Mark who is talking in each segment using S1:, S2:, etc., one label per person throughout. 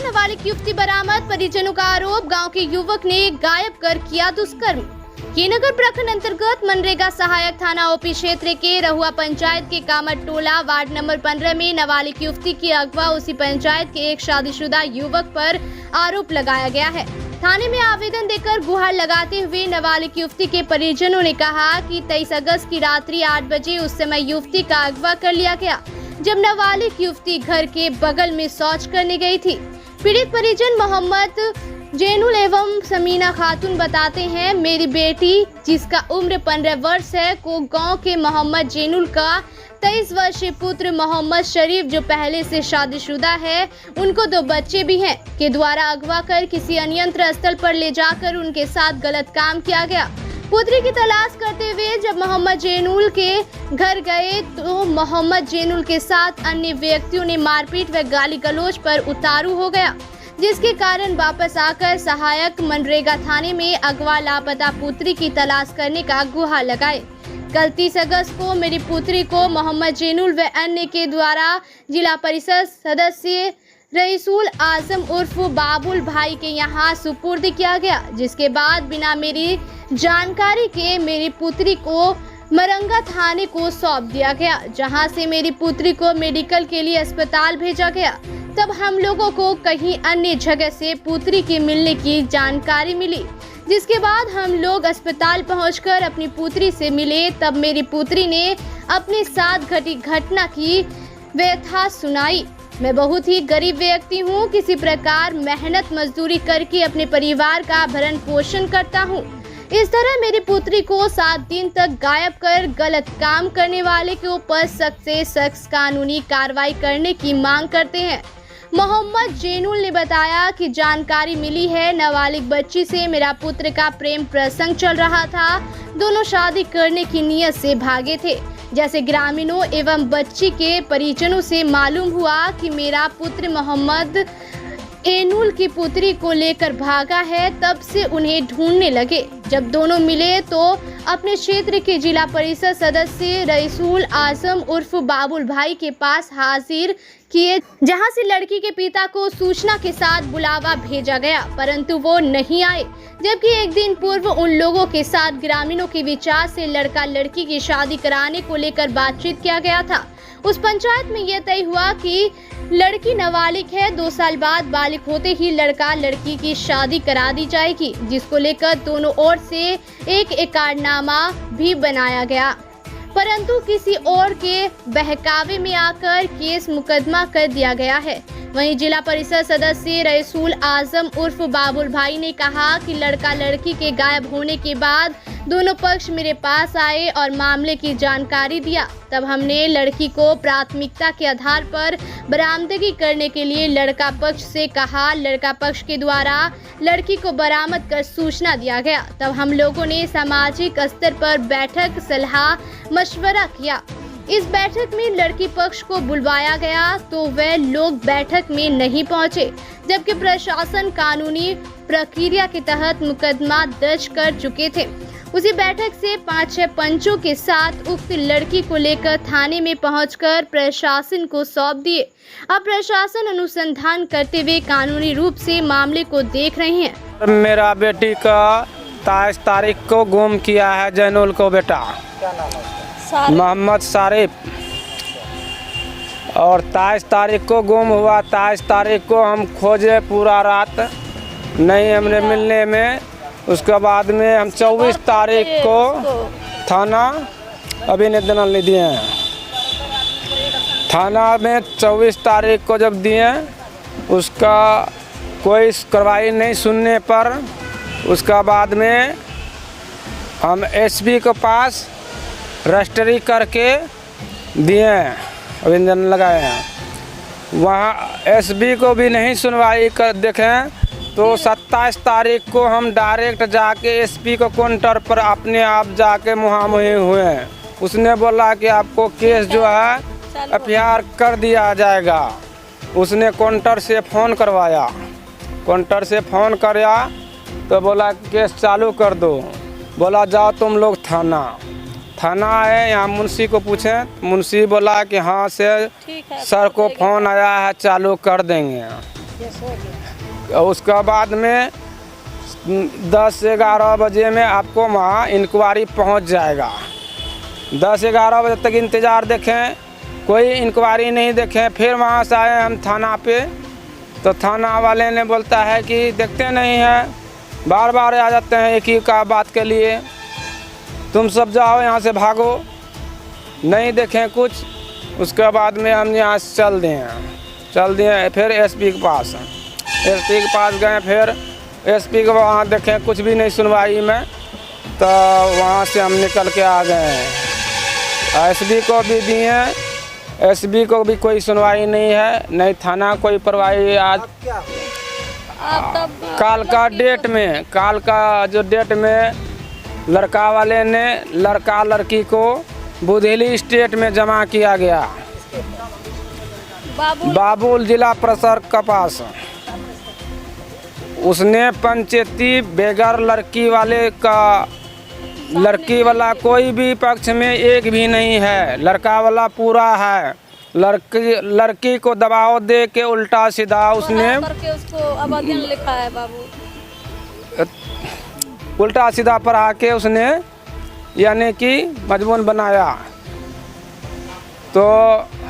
S1: नाबालिग युवती बरामद, परिजनों का आरोप, गांव के युवक ने गायब कर किया दुष्कर्म। ये नगर प्रखंड अंतर्गत मनरेगा सहायक थाना ओपी क्षेत्र के रहुआ पंचायत के कामत टोला वार्ड नंबर 15 में नाबालिग युवती की अगवा उसी पंचायत के एक शादीशुदा युवक पर आरोप लगाया गया है। थाने में आवेदन देकर गुहार लगाते हुए नाबालिग युवती के परिजनों ने कहा कि 23 अगस्त की रात्रि 8 बजे उस समय युवती का अगवा कर लिया गया, जब नाबालिग युवती घर के बगल में शौच करने गई थी। पीड़ित परिजन मोहम्मद जैनुल एवं समीना खातून बताते हैं, मेरी बेटी जिसका उम्र 15 वर्ष है को गांव के मोहम्मद जैनुल का 23 वर्षीय पुत्र मोहम्मद शरीफ जो पहले से शादीशुदा है, उनको 2 बच्चे भी हैं, के द्वारा अगवा कर किसी अन्यंत्र स्थल पर ले जाकर उनके साथ गलत काम किया गया। पुत्री की तलाश करते हुए जब मोहम्मद जैनुल के घर गए तो मोहम्मद जैनुल के साथ अन्य व्यक्तियों ने मारपीट व गाली गलौज पर उतारू हो गया, जिसके कारण वापस आकर सहायक मनरेगा थाने में अगवा लापता पुत्री की तलाश करने का गुहार लगाए। कल 30 अगस्त को मेरी पुत्री को मोहम्मद जैनुल व अन्य के द्वारा जिला परिषद सदस्य रईसुल आजम उर्फ बाबुल भाई के यहाँ सुपुर्द किया गया, जिसके बाद बिना मेरी जानकारी के मेरी पुत्री को मरंगा थाने को सौंप दिया गया, जहां से मेरी पुत्री को मेडिकल के लिए अस्पताल भेजा गया। तब हम लोगों को कहीं अन्य जगह से पुत्री के मिलने की जानकारी मिली, जिसके बाद हम लोग अस्पताल पहुंचकर अपनी पुत्री से मिले। तब मेरी पुत्री ने अपने साथ घटी घटना की व्यथा सुनाई। मैं बहुत ही गरीब व्यक्ति हूँ, किसी प्रकार मेहनत मजदूरी करके अपने परिवार का भरण पोषण करता हूँ। इस तरह मेरी पुत्री को 7 दिन तक गायब कर गलत काम करने वाले के ऊपर सख्त से सख्त कानूनी कार्रवाई करने की मांग करते हैं। मोहम्मद जैनुल ने बताया कि जानकारी मिली है नाबालिग बच्ची से मेरा पुत्र का प्रेम प्रसंग चल रहा था। दोनों शादी करने की नीयत से भागे थे। जैसे ग्रामीणों एवं बच्ची के परिजनों से मालूम हुआ कि मेरा पुत्र मोहम्मद एनुल की पुत्री को लेकर भागा है, तब से उन्हें ढूंढने लगे। जब दोनों मिले तो अपने क्षेत्र के जिला परिषद सदस्य रईसुल आजम उर्फ बाबुल भाई के पास हाजिर किए, जहां से लड़की के पिता को सूचना के साथ बुलावा भेजा गया, परंतु वो नहीं आए। जबकि एक दिन पूर्व उन लोगों के साथ ग्रामीणों के विचार से लड़का लड़की की शादी कराने को लेकर बातचीत किया गया था। उस पंचायत में यह तय हुआ कि लड़की नाबालिग है, 2 साल बाद बालिग होते ही लड़का लड़की की शादी करा दी जाएगी, जिसको लेकर दोनों ओर से एक एकरारनामा भी बनाया गया, परंतु किसी और के बहकावे में आकर केस मुकदमा कर दिया गया है। वहीं जिला परिषद सदस्य रईसुल आजम उर्फ बाबुल भाई ने कहा कि लड़का लड़की के गायब होने के बाद दोनों पक्ष मेरे पास आए और मामले की जानकारी दिया। तब हमने लड़की को प्राथमिकता के आधार पर बरामदगी करने के लिए लड़का पक्ष से कहा। लड़का पक्ष के द्वारा लड़की को बरामद कर सूचना दिया गया। तब हम लोगों ने सामाजिक स्तर पर बैठक सलाह मशवरा किया। इस बैठक में लड़की पक्ष को बुलवाया गया तो वह लोग बैठक में नहीं पहुंचे, जबकि प्रशासन कानूनी प्रक्रिया के तहत मुकदमा दर्ज कर चुके थे। उसी बैठक से 5-6 पंचों के साथ उक्त लड़की को लेकर थाने में पहुंचकर प्रशासन को सौंप दिए। अब प्रशासन अनुसंधान करते हुए कानूनी रूप से मामले को देख रहे हैं।
S2: मेरा बेटी का 23 तारीख को गुम किया है जैनुल को बेटा मोहम्मद शरीफ, और 23 तारीख को गुम हुआ। 23 तारीख को हम खोजे पूरा रात, नहीं हमने मिलने में। उसके बाद में हम 24 तारीख को थाना अभिनंदन ले दिए हैं। थाना में 24 तारीख को जब दिए, उसका कोई कार्रवाई नहीं सुनने पर उसका बाद में हम एसपी के पास रजिस्ट्री करके दिए, आवेदन लगाए हैं। वहाँ एसपी को भी नहीं सुनवाई कर देखें तो 27 तारीख को हम डायरेक्ट जाके एसपी को काउंटर पर अपने आप जाके मुहामुही हुए हैं। उसने बोला कि आपको केस जो है एफआईआर कर दिया जाएगा। उसने काउंटर से फ़ोन करवाया, काउंटर से फ़ोन कराया तो बोला केस चालू कर दो। बोला जाओ तुम लोग थाना है, यहाँ मुंशी को पूछें। मुंशी बोला कि हाँ से सर को फ़ोन आया है, चालू कर देंगे। उसका बाद में 10 से 11 बजे में आपको वहाँ इंक्वायरी पहुँच जाएगा। 10 से 11 बजे तक इंतज़ार देखें, कोई इंक्वायरी नहीं देखें। फिर वहाँ से आए हम थाना पे, तो थाना वाले ने बोलता है कि देखते नहीं हैं, बार बार आ जाते हैं एक ही का बात के लिए, तुम सब जाओ यहाँ से, भागो, नहीं देखें कुछ। उसके बाद में हम यहाँ से चल दिए फिर एसपी के पास। एसपी के पास गए, फिर एसपी को वहाँ देखें कुछ भी नहीं सुनवाई में, तो वहाँ से हम निकल के आ गए हैं। एसपी को भी दिए, एसपी को भी कोई सुनवाई नहीं है, नहीं थाना कोई परवाही। आज काल का जो डेट में लड़का वाले ने लड़का लड़की को बुधेली स्टेट में जमा किया गया, बाबुल जिला प्रसर के पास। उसने पंचायती बेगर लड़की वाला कोई भी पक्ष में एक भी नहीं है, लड़का वाला पूरा है। लड़की को दबाव दे के उल्टा सीधा उसने
S3: करके उसको आवेदन लिखा है बाबू,
S2: उल्टा सीधा पढ़ा के उसने यानी कि मजबूर बनाया। तो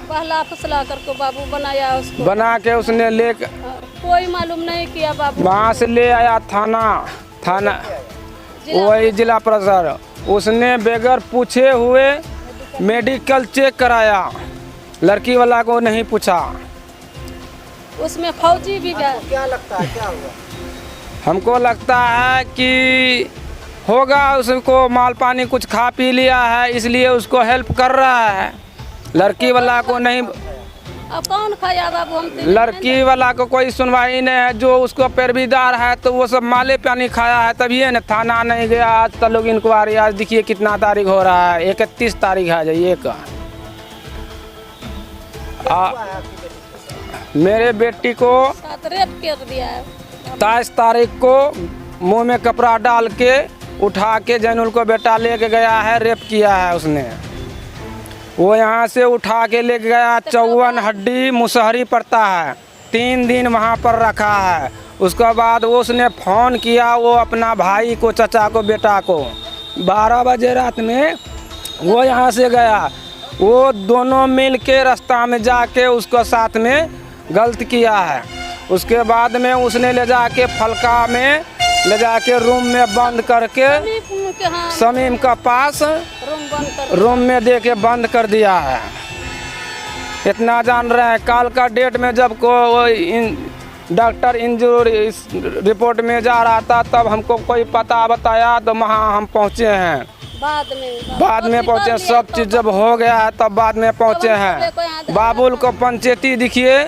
S3: पहला फसला करके बाबू बनाया उसको,
S2: बना के उसने ले
S3: कोई मालूम नहीं किया बाबू।
S2: वहाँ से ले आया थाना वही जिला प्रसर। उसने बगैर पूछे हुए मेडिकल चेक कराया, लड़की वाला को नहीं पूछा।
S3: उसमें फौजी भी
S4: क्या लगता है क्या हुआ?
S2: हमको लगता है कि होगा उसको माल पानी कुछ खा पी लिया है, इसलिए उसको हेल्प कर रहा है। लड़की वाला को नहीं,
S3: अब कौन खाया बाबू? हम
S2: लड़की वाला को कोई सुनवाई नहीं है। जो उसको पैरवीदार है तो वो सब माले पानी खाया है, तभी है ना थाना नहीं गया। आज तक लोग इंक्वायरी, आज देखिए कितना तारीख हो रहा है, 31 तारीख है जाइए का। मेरे बेटी को
S3: रेप कर दिया है।
S2: 23 तारीख को मुंह में कपड़ा डाल के उठा के जैनुल को बेटा लेके गया है, रेप किया है उसने। वो यहाँ से उठा के ले गया, 54 हड्डी मुसहरी पड़ता है, 3 दिन वहाँ पर रखा है। उसके बाद वो उसने फ़ोन किया वो अपना भाई को, चचा को, बेटा को। 12 बजे रात में वो यहाँ से गया। वो दोनों मिल के रास्ता में जाके उसको साथ में गलत किया है। उसके बाद में उसने ले जाके फलका में ले जाके रूम में बंद करके समीम का पास रूम में दे के बंद कर दिया है। इतना जान रहे हैं। काल का डेट में जब को डॉक्टर इंजरी रिपोर्ट में जा रहा था, तब हमको कोई पता बताया, तो वहाँ हम पहुँचे हैं। बाद में पहुँचे, सब चीज़ जब हो गया है तब बाद में पहुँचे हैं। बाबुल को पंचायती दिखिए,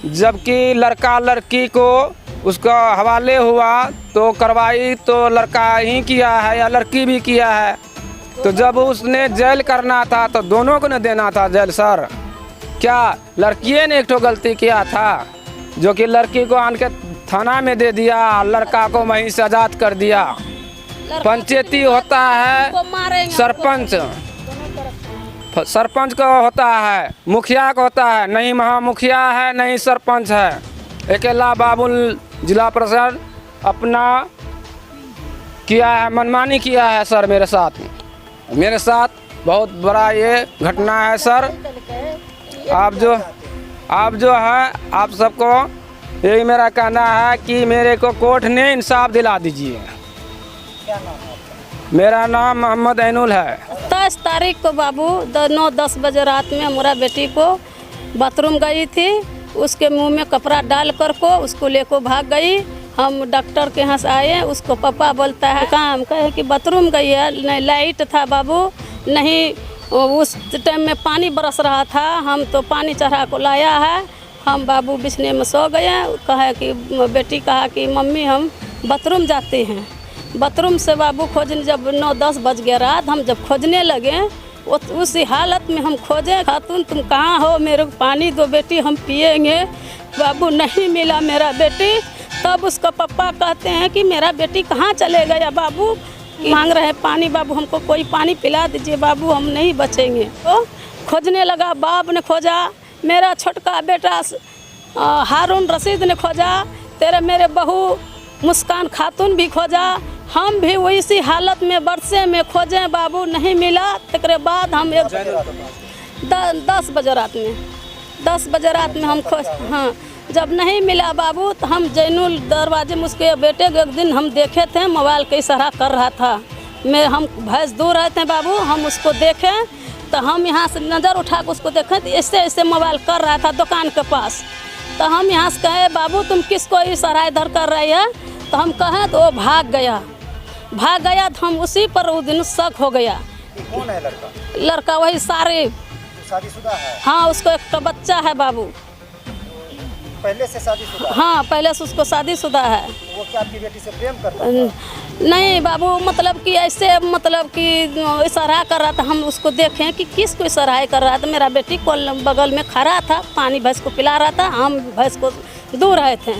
S2: जबकि लड़का लड़की को उसका हवाले हुआ तो कार्रवाई तो लड़का ही किया है या लड़की भी किया है। तो जब उसने जेल करना था तो दोनों को न देना था जेल। सर क्या लड़किए ने एक तो गलती किया था, जो कि लड़की को आन के थाना में दे दिया, लड़का को वहीं से आज़ाद कर दिया। पंचायती होता है सरपंच का होता है, मुखिया का होता है, नहीं महामुखिया है, नहीं सरपंच है। अकेला बाबुल जिला प्रशासन अपना किया है, मनमानी किया है सर। मेरे साथ बहुत बड़ा ये घटना है सर। आप जो है, आप सबको यही मेरा कहना है कि मेरे को कोर्ट ने इंसाफ दिला दीजिए। मेरा नाम मोहम्मद ऐनुल है।
S3: 23 तारीख को बाबू 9-10 बजे रात में हमारा बेटी को बाथरूम गई थी, उसके मुंह में कपड़ा डाल कर को उसको लेकर भाग गई। हम डॉक्टर के यहाँ से आए, उसको पापा बोलता है काम कहे कि बाथरूम गई है, नहीं लाइट था बाबू, नहीं उस टाइम में पानी बरस रहा था, हम तो पानी चढ़ा को लाया है। हम बाबू बिछने में सो गए। कहे कि बेटी कहा कि मम्मी हम बाथरूम जाते हैं। बाथरूम से बाबू खोजने जब 9-10 बज गया रात, हम जब खोजने लगे उसी हालत में हम खोजे, खातून तुम कहाँ हो, मेरे को पानी दो बेटी हम पिएंगे। बाबू नहीं मिला मेरा बेटी। तब उसका पापा कहते हैं कि मेरा बेटी कहाँ चले गया बाबू, मांग रहे हैं पानी, बाबू हमको कोई पानी पिला दीजिए बाबू, हम नहीं बचेंगे। तो खोजने लगा, बाप ने खोजा, मेरा छोटका बेटा हारून रशीद ने खोजा, तेरे मेरे बहू मुस्कान खातून भी खोजा, हम भी वैसी हालत में बरसे में खोजे बाबू, नहीं मिला। तकरे बाद हम 10 बजे रात में 10 बजे रात में हम खोज, हाँ जब नहीं मिला बाबू तो हम जैनुल दरवाजे में उसके बेटे को एक दिन हम देखे थे, मोबाइल के इशारा कर रहा था। हम भैंस दूर रहे थे बाबू, हम उसको देखें तो हम यहाँ से नज़र उठा कर उसको देखें तो ऐसे ऐसे मोबाइल कर रहा था दुकान के पास। तो हम यहाँ से कहे बाबू तुम किसको इशारा इधर कर रही है, तो हम कहें तो वो भाग गया तो हम उसी पर उस दिन शक हो गया।
S4: कौन है लड़का?
S3: लड़का वही सारिफ,
S4: शादीशुदा है?
S3: हाँ उसको एक तो बच्चा है बाबू।
S4: पहले से शादीशुदा?
S3: हाँ पहले से उसको शादीशुदा है।
S4: वो क्या आपकी बेटी से प्रेम करता था?
S3: नहीं बाबू, मतलब कि ऐसे मतलब कि इशारा कर रहा था, हम उसको देखें कि किसको इशारा कर रहा था। मेरा बेटी को बगल में खड़ा था, पानी भैंस को पिला रहा था, हम भैंस को दूर रहे थे।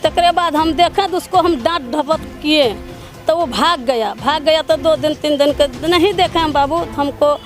S3: तकरे बाद हम देखें तो उसको हम डांट ढपट किए तो वो भाग गया तो 2 दिन 3 दिन के नहीं देखे हम बाबू। हमको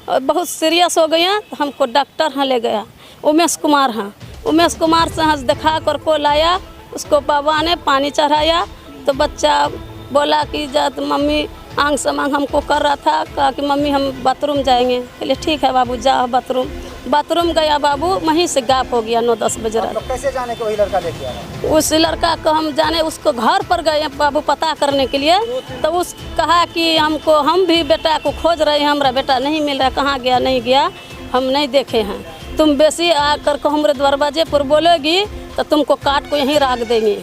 S3: बहुत सीरियस हो गया तो हमको डॉक्टर हाँ ले गया, उमेश कुमार से हंस दिखा कर को लाया। उसको बाबा ने पानी चढ़ाया तो बच्चा बोला कि जा तो मम्मी आंग से मांग हमको कर रहा था, कहा कि मम्मी हम बाथरूम जाएंगे। बोले ठीक है बाबू जा बाथरूम गया बाबू, वहीं से गायब हो गया 9-10 बजे रात।
S4: कैसे जाने को वही लड़का लेके आया?
S3: उस लड़का को हम जाने उसको घर पर गए बाबू पता करने के लिए, तो उस कहा कि हम भी बेटा को खोज रहे हैं, हमारा बेटा नहीं मिल रहा, कहाँ गया नहीं गया हम नहीं देखे हैं। तुम बेसी आकर को हमारे दरवाजे पर बोलोगी तो तुमको काट को यहीं रख देंगे।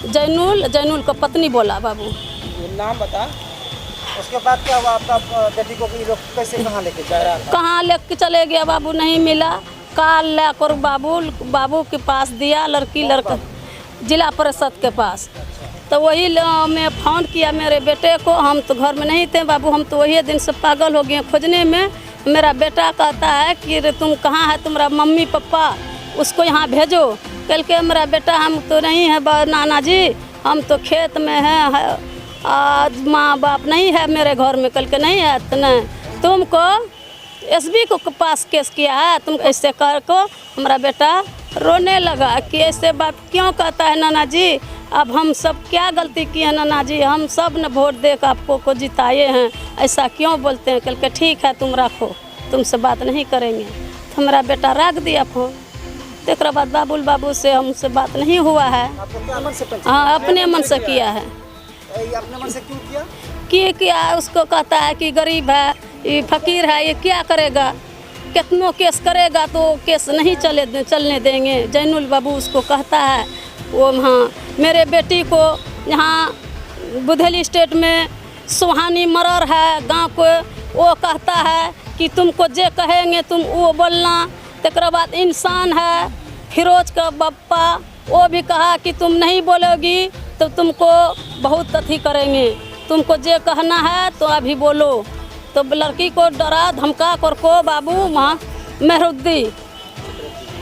S3: जैनुल को पत्नी बोला बाबू।
S4: नाम बता। उसके बाद क्या हुआ? आपका बेटी को भी लोग कैसे कहाँ लेके जा रहा था?
S3: कहाँ लेके चले गया बाबू, नहीं मिला। काल लेकर बाबू के पास दिया, लड़का जिला परिषद के पास। तो वही मैं फ़ोन किया मेरे बेटे को, हम तो घर में नहीं थे बाबू, हम तो वही दिन से पागल हो गए खोजने में। मेरा बेटा कहता है कि तुम कहाँ है, तुम्हारा मम्मी पापा उसको यहाँ भेजो। कल के मेरा बेटा हम तो नहीं है नाना जी, हम तो खेत में है, आज माँ बाप नहीं है मेरे घर में। कल के नहीं है तो नहीं, तुमको एसबी को पास केस किया है, तुम ऐसे कर को। हमारा बेटा रोने लगा कि ऐसे बात क्यों कहता है नाना जी, अब हम सब क्या गलती किए हैं नाना जी, हम सब ने वोट दे कर आपको को जिताए हैं, ऐसा क्यों बोलते हैं। कल के ठीक है तुम रखो, तुमसे बात नहीं करेंगे। तो हमारा बेटा रख दिया फ़ोन। तो एक बाद बाबू से हमसे बात नहीं हुआ है। हाँ अपने मन से किया है।
S4: अपने मन से क्यों किया?
S3: किया उसको कहता है कि गरीब है, ये फकीर है, ये क्या करेगा, कितनों केस करेगा तो केस नहीं चलने देंगे। जैनुल बाबू उसको कहता है। वो हाँ मेरे बेटी को यहाँ बुधेली स्टेट में सुहानी मरर है गांव को, वो कहता है कि तुमको जे कहेंगे तुम वो बोलना। तकर बाद इंसान है फिरोज का बप्पा, वो भी कहा कि तुम नहीं बोलोगी तो तुमको बहुत अथी करेंगे, तुमको जे कहना है तो अभी बोलो। तो लड़की को डरा धमका कर को बाबू वहाँ मेहरुद्दी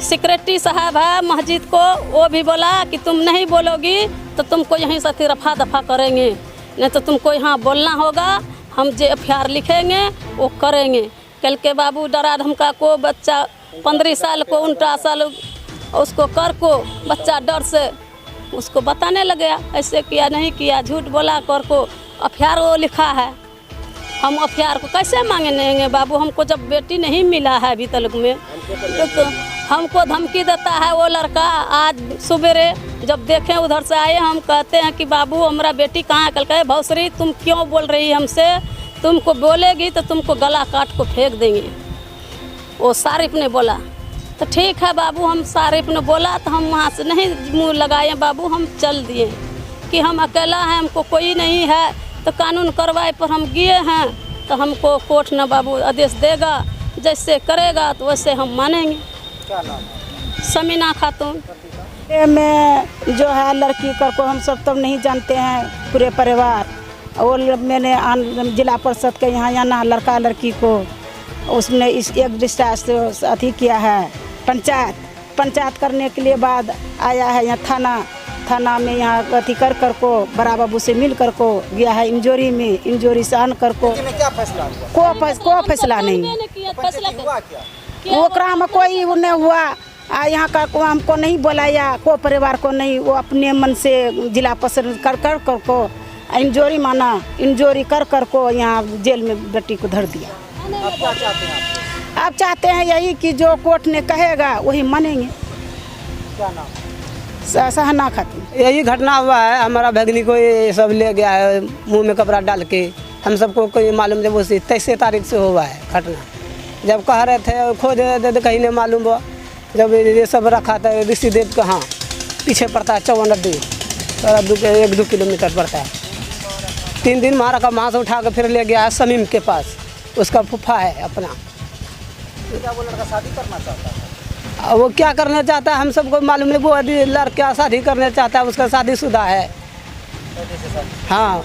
S3: सेक्रेटरी साहब है मस्जिद को, वो भी बोला कि तुम नहीं बोलोगी तो तुमको यहीं से रफा दफा करेंगे, नहीं तो तुमको यहाँ बोलना होगा, हम जे FIR लिखेंगे वो करेंगे। कल के बाबू डरा धमका को बच्चा 15 साल को 19 साल उसको कर को बच्चा डर से उसको बताने लगे, ऐसे किया नहीं किया, झूठ बोला कर को FIR वो लिखा है। हम FIR को कैसे मांगेंगे बाबू, हमको जब बेटी नहीं मिला है अभी तक में, तो हमको धमकी देता है वो लड़का। आज सवेरे जब देखें उधर से आए, हम कहते हैं कि बाबू हमारा बेटी कहाँ है। कल कहे भौसरी तुम क्यों बोल रही हमसे, तुमको बोलेगी तो तुमको गला काट को फेंक देंगे। वो सारिफ ने बोला। तो ठीक है बाबू, हम सारिफ ने बोला तो हम वहाँ से नहीं मुँह लगाए बाबू, हम चल दिए कि हम अकेला हैं, हमको कोई नहीं है। तो कानून कार्रवाई पर हम गए हैं, तो हमको कोर्ट न बाबू आदेश देगा, जैसे करेगा तो वैसे हम मानेंगे।
S4: क्या नाम है?
S3: समीना खातून।
S5: मैं जो है लड़की को हम सब तो नहीं जानते हैं पूरे परिवार। और मैंने जिला परिषद के यहाँ आना लड़का लड़की को उसने इस एक रिश्ता से अथी किया है। पंचायत करने के लिए बाद आया है यहाँ थाना में, यहाँ अथी कर को बड़ा बाबू से मिल कर को गया है इंजोरी में, इंजोरी से आन कर को
S4: क्या फैसला हुआ?
S5: कोई फैसला नहीं।
S4: हुआ क्या?
S5: ओकरा में कोई नहीं हुआ, यहाँ का को हमको नहीं बुलाया, को परिवार को नहीं, वो अपने मन से जिला परिषद कर को इंजोरी माना, इंजोरी कर को यहाँ जेल में बेटी को धर दिया।
S4: अब क्या चाहते हैं आप?
S5: आप चाहते हैं यही कि जो कोर्ट ने कहेगा वही मानेंगे।
S4: क्या नाम?
S5: सहना खातून।
S6: यही घटना हुआ है, हमारा भगनी को ये सब ले गया है मुंह में कपड़ा डाल के। हम सबको कोई मालूम जब उसी 23 तारीख से हुआ है घटना। जब कह रहे थे खोज दे कहीं नहीं मालूम हुआ। जब ये सब रखा था ऋषि देव कहाँ पीछे पड़ता है 54 दूर 1-2 किलोमीटर पड़ता है। 3 दिन मारा का मांस उठा कर फिर ले गया है समीम के पास, उसका फूफा है अपना।
S4: क्या वो लड़का शादी करना चाहता है?
S6: वो क्या करना चाहता है हम सबको मालूम नहीं। वो अभी लड़का शादी करना चाहता है, उसका शादीशुदा है। हाँ,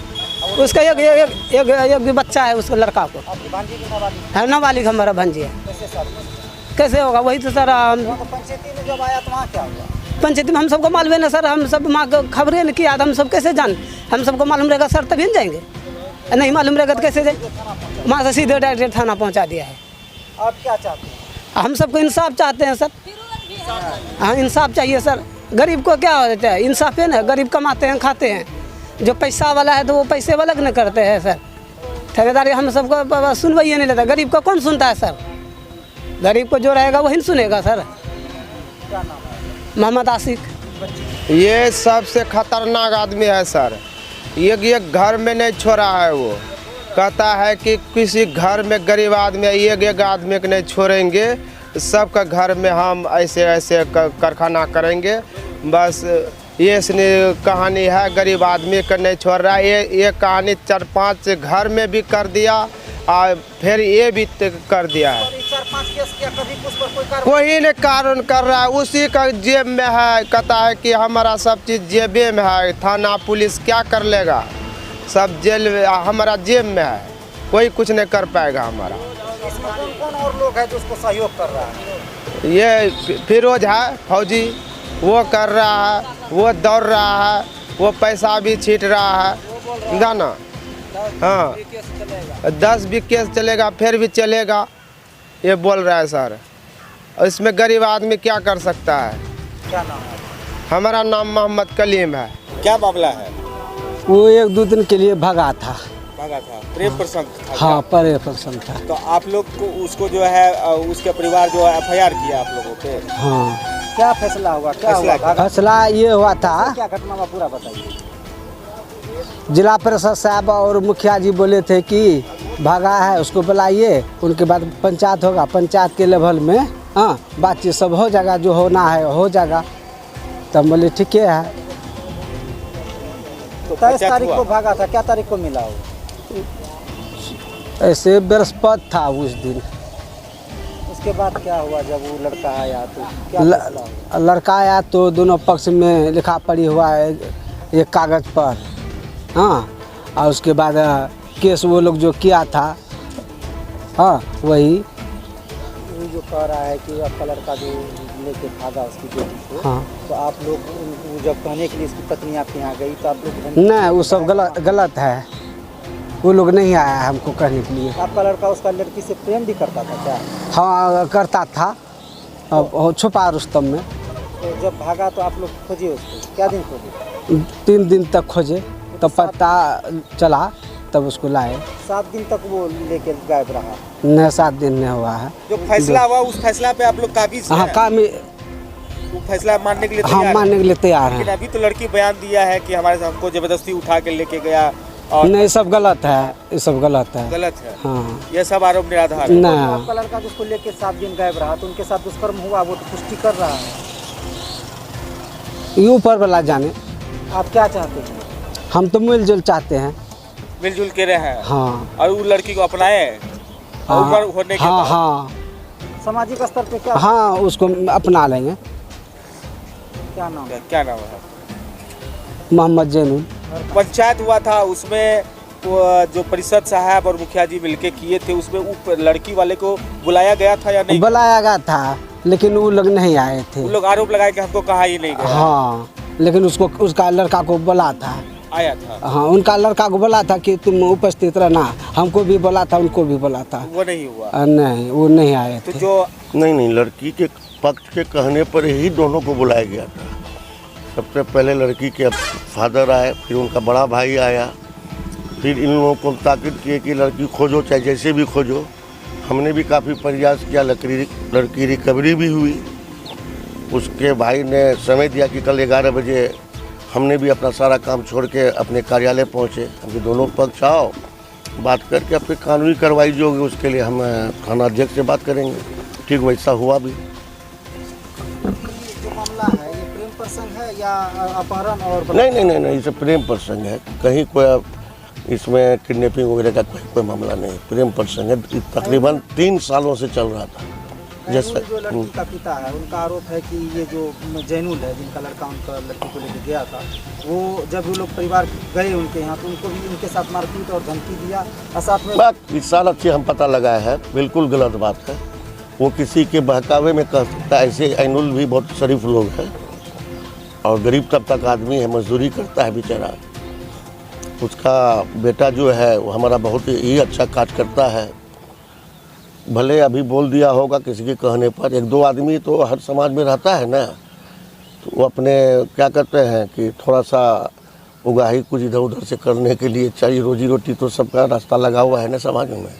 S6: उसका एक भी बच्चा है उसका लड़का को।
S4: आपकी भांजी की नाबालिग
S6: है नाबालिग हमारा भांजी है।
S4: कैसे शादी?
S6: कैसे होगा वही तो सर।
S4: तो पंचायती में जब आया तो वहाँ क्या हुआ?
S6: पंचायती में हम सबको मालूम है ना सर, हम सब माँ को खबरें नहीं किया, हम सब कैसे जान? हम सबको मालूम रहेगा सर तभी न जाएंगे, नहीं मालूम रहेगा तो कैसे जाए? वहाँ से सीधे डायरेक्ट थाना पहुँचा दिया है।
S4: आप क्या चाहते हैं?
S6: हम सबको इंसाफ चाहते हैं सर। हाँ, इंसाफ चाहिए सर। गरीब को क्या होता है? इंसाफ है ना, गरीब कमाते हैं खाते हैं। जो पैसा वाला है तो वो पैसे वाला न करते हैं सर। ठेकेदारी हम सबको सुनवाई नहीं लेता, गरीब को कौन सुनता है सर? गरीब को जो रहेगा वही सुनेगा सर।
S4: क्या नाम है?
S6: मोहम्मद आशिक।
S7: ये सबसे खतरनाक आदमी है सर। ये घर में नहीं छोड़ा है। वो कहता है कि किसी घर में गरीब आदमी है, एक आदमी को नहीं छोड़ेंगे, सबका घर में हम ऐसे ऐसे कारखाना करेंगे। बस ये कहानी है, गरीब आदमी को नहीं छोड़ रहा है। ये कहानी 4-5 घर में भी कर दिया और फिर ये भी कर दिया है।
S4: 4-5 केस किया, कभी उस पर कोई कार्रवाई?
S7: कोई नहीं कारण कर रहा है, उसी का जेब में है। कहता है कि हमारा सब चीज़ जेबे में है, थाना पुलिस क्या कर लेगा? सब जेल हमारा जेब में है, कोई कुछ नहीं कर पाएगा हमारा।
S4: इसमें कौन और लोग हैं जो उसको सहयोग कर रहा है?
S7: ये फिरोज है फौजी, वो कर रहा है, वो दौड़ रहा है, वो पैसा भी छीट रहा है गाना। हाँ, 10 भी केस चलेगा फिर भी चलेगा, ये बोल रहा है सर। इसमें गरीब आदमी क्या कर सकता है?
S4: क्या नाम है?
S7: हमारा नाम मोहम्मद कलीम है।
S8: क्या मामला है?
S6: वो 1-2 दिन के लिए भगा था।
S8: भागा था, प्रेम प्रसंग था।
S6: हाँ, प्रेम प्रसंग था।
S8: तो आप लोग को उसको जो है उसके परिवार जो है FIR किया आप लोगों पे?
S6: हाँ।
S4: क्या फैसला हुआ? क्या
S8: फैसला
S4: हुआ?
S6: फैसला ये हुआ था,
S4: क्या घटना हुआ पूरा बताइए।
S6: जिला परिषद साहब और मुखिया जी बोले थे कि भागा है उसको बुलाइए, उनके बाद पंचायत होगा, पंचायत के लेवल में हाँ बातचीत सब हो जाएगा, जो होना है हो जाएगा। तब बोले ठीक है।
S8: तो
S4: 23 तारीख को भागा था, क्या तारीख को मिला हो?
S6: ऐसे बृहस्पति था उस दिन।
S4: उसके बाद क्या हुआ जब वो लड़का आया तो क्या फैसला हुआ?
S6: लड़का आया तो दोनों पक्ष में लिखा पढ़ी हुआ है एक कागज़ पर। हाँ, और उसके बाद केस वो लोग जो किया था हाँ वही।
S4: वो जो कह रहा है कि आपका लड़का जो लेके भागा उसकी बेटी को,
S6: हाँ।
S4: तो आप लोग वो जब कहने के लिए उसकी पत्नी आपके यहाँ गई तो आप लोग
S6: नहीं, वो सब गलत है। वो लोग नहीं आया है हमको कहने के लिए।
S4: आपका लड़का उसका लड़की से प्रेम भी करता था क्या?
S6: हाँ, करता था, अब छुपा रुस्तम में।
S4: तो जब भागा तो आप लोग खोजे उसको, क्या दिन खोजे?
S6: 3 दिन तक खोजे, तब पता चला, तब उसको लाए।
S4: 7 दिन तक वो लेके गायब रहा।
S6: नहीं, 7 दिन नहीं हुआ है।
S8: जो फैसला हुआ उस फैसला पे आप लोग काबिज
S6: हाँ,
S8: हैं?
S6: काम
S8: वो फैसला मानने के लिए
S6: हाँ
S8: तैयार
S6: मानने के लिए तैयार
S8: लेकिन
S6: हैं।
S8: अभी तो लड़की बयान दिया है कि हमारे से हमको जबरदस्ती उठा के लेके गया और
S6: नहीं, सब गलत है, ये सब गलत है।
S8: गलत है।
S6: हाँ,
S8: ये सब आरोप निराधार है।
S6: नहीं,
S4: आपका लड़का जिसको लेके 7 दिन गायब रहा तो उनके साथ दुष्कर्म हुआ, वो तो पुष्टि कर रहा है।
S6: ये ऊपर वाला जाने।
S4: आप क्या चाहते हैं?
S6: हम तो मिलजुल चाहते हैं।
S8: मिलजुल के रहे हैं
S6: हाँ
S8: और वो लड़की को अपनाए
S6: हाँ
S8: उम्र होने के
S6: हाँ
S8: बाद
S6: हाँ
S4: सामाजिक स्तर पे क्या
S6: हाँ, उसको अपना लेंगे।
S4: क्या नाम है?
S8: क्या नाम है?
S6: मोहम्मद जैनुल।
S8: पंचायत हुआ था उसमें वो जो परिषद साहब और मुखिया जी मिलके किए थे, उसमें वो लड़की वाले को बुलाया गया था या नहीं?
S6: बुलाया गया था लेकिन वो लोग नहीं आए थे।
S8: वो लोग आरोप लगाए कि हमको कहा ही नहीं गया।
S6: हाँ, लेकिन उसका लड़का को बोला था।
S8: आया था।
S6: हाँ, उनका लड़का को बोला था कि तुम उपस्थित रहना, हमको भी बोला था, उनको भी बोला था।
S8: वो नहीं हुआ।
S6: नहीं, वो नहीं आए
S8: तो
S6: थे।
S8: जो
S9: नहीं, लड़की के पक्ष के कहने पर ही दोनों को बुलाया गया था। सबसे पहले लड़की के फादर आए, फिर उनका बड़ा भाई आया, फिर इन लोगों को ताकीद किए कि लड़की खोजो, चाहे जैसे भी खोजो। हमने भी काफ़ी प्रयास किया, लड़की रिकवरी भी हुई। उसके भाई ने समय दिया कि कल 11 बजे हमने भी अपना सारा काम छोड़ के अपने कार्यालय पहुँचे। अभी दोनों पक्ष आओ, बात करके अपनी कानूनी कार्रवाई जो होगी उसके लिए हम थाना अध्यक्ष से बात करेंगे। ठीक वैसा हुआ भी।
S4: जो मामला है ये प्रेम प्रसंग है या अपहरण और
S9: नहीं, इसे प्रेम प्रसंग है। कहीं कोई इसमें किडनैपिंग वगैरह का कोई मामला नहीं, प्रेम प्रसंग है। तकरीबन 3 सालों से चल रहा था। जैसे
S4: जो लड़की का पिता है उनका आरोप है कि ये जो जैनुल है जिनका लड़का उनका लड़की को लेकर गया था, वो जब वो लोग परिवार गए उनके यहाँ तो उनको भी उनके साथ मारपीट और धमकी दिया और साथ में
S9: बात इस साल अच्छी हम पता लगाया है, बिल्कुल गलत बात है। वो किसी के बहकावे में कह सकता है। ऐसे जैनुल भी बहुत शरीफ लोग हैं और गरीब तबका आदमी है, मजदूरी करता है बेचारा। उसका बेटा जो है वो हमारा बहुत ही अच्छा काज करता है। भले अभी बोल दिया होगा किसी के कहने पर, 1-2 आदमी तो हर समाज में रहता है ना, तो वो अपने क्या कहते हैं कि थोड़ा सा उगाही कुछ इधर उधर से करने के लिए चाहिए। रोजी रोटी तो सबका रास्ता लगा हुआ है ना समाज में।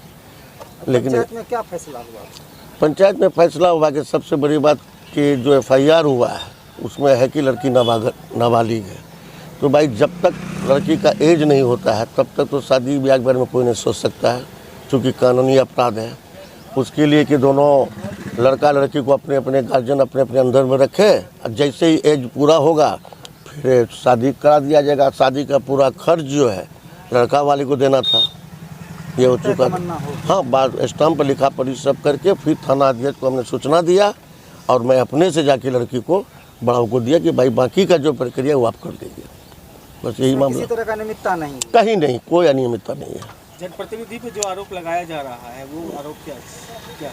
S9: लेकिन
S4: पंचायत में क्या फैसला हुआ?
S9: पंचायत में फैसला हुआ कि सबसे बड़ी बात कि जो FIR हुआ है उसमें है कि लड़की नाबालिग है। तो भाई जब तक लड़की का एज नहीं होता है तब तक तो शादी ब्याह के बारे में कोई नहीं सोच सकता है, चूँकि कानूनी अपराध है। उसके लिए कि दोनों लड़का लड़की को अपने अपने गार्जियन अपने अपने अंदर में रखे, और जैसे ही एज पूरा होगा फिर शादी करा दिया जाएगा। शादी का पूरा खर्च जो है लड़का वाले को देना था, ये हो चुका था। हाँ, बात स्टाम्प पर लिखा पढ़ी सब करके फिर थाना अध्यक्ष को हमने सूचना दिया और मैं अपने से जाके लड़की को बड़ाओं को दिया कि भाई बाकी का जो प्रक्रिया वो आप कर दीजिए। बस यही मामला।
S4: किसी तरह का अनियमितता नहीं?
S9: कहीं नहीं, कोई अनियमितता नहीं है।
S8: जनप्रतिनिधि पे जो आरोप लगाया जा रहा है वो आरोप क्या है?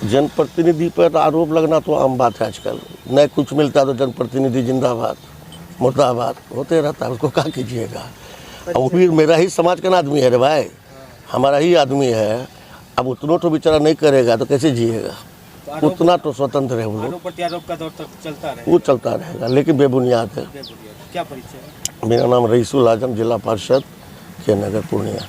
S9: जनप्रतिनिधि पर आरोप लगना तो आम बात है आजकल। नहीं कुछ मिलता तो जनप्रतिनिधि जिंदाबाद मुर्दाबाद होते रहता है, उसको क्या कीजिएगा। वो भी मेरा ही समाज का आदमी है रे भाई, हमारा ही आदमी है। अब उतना तो बेचारा नहीं करेगा तो कैसे जिएगा? उतना तो स्वतंत्र है वो लोग।
S8: प्रत्यारोप का दौर तक चलता रहेगा?
S9: वो चलता रहेगा, लेकिन बेबुनियाद है।
S8: क्या परिचय?
S9: मेरा नाम रईसुल आजम, जिला पार्षद के नगर पूर्णिया।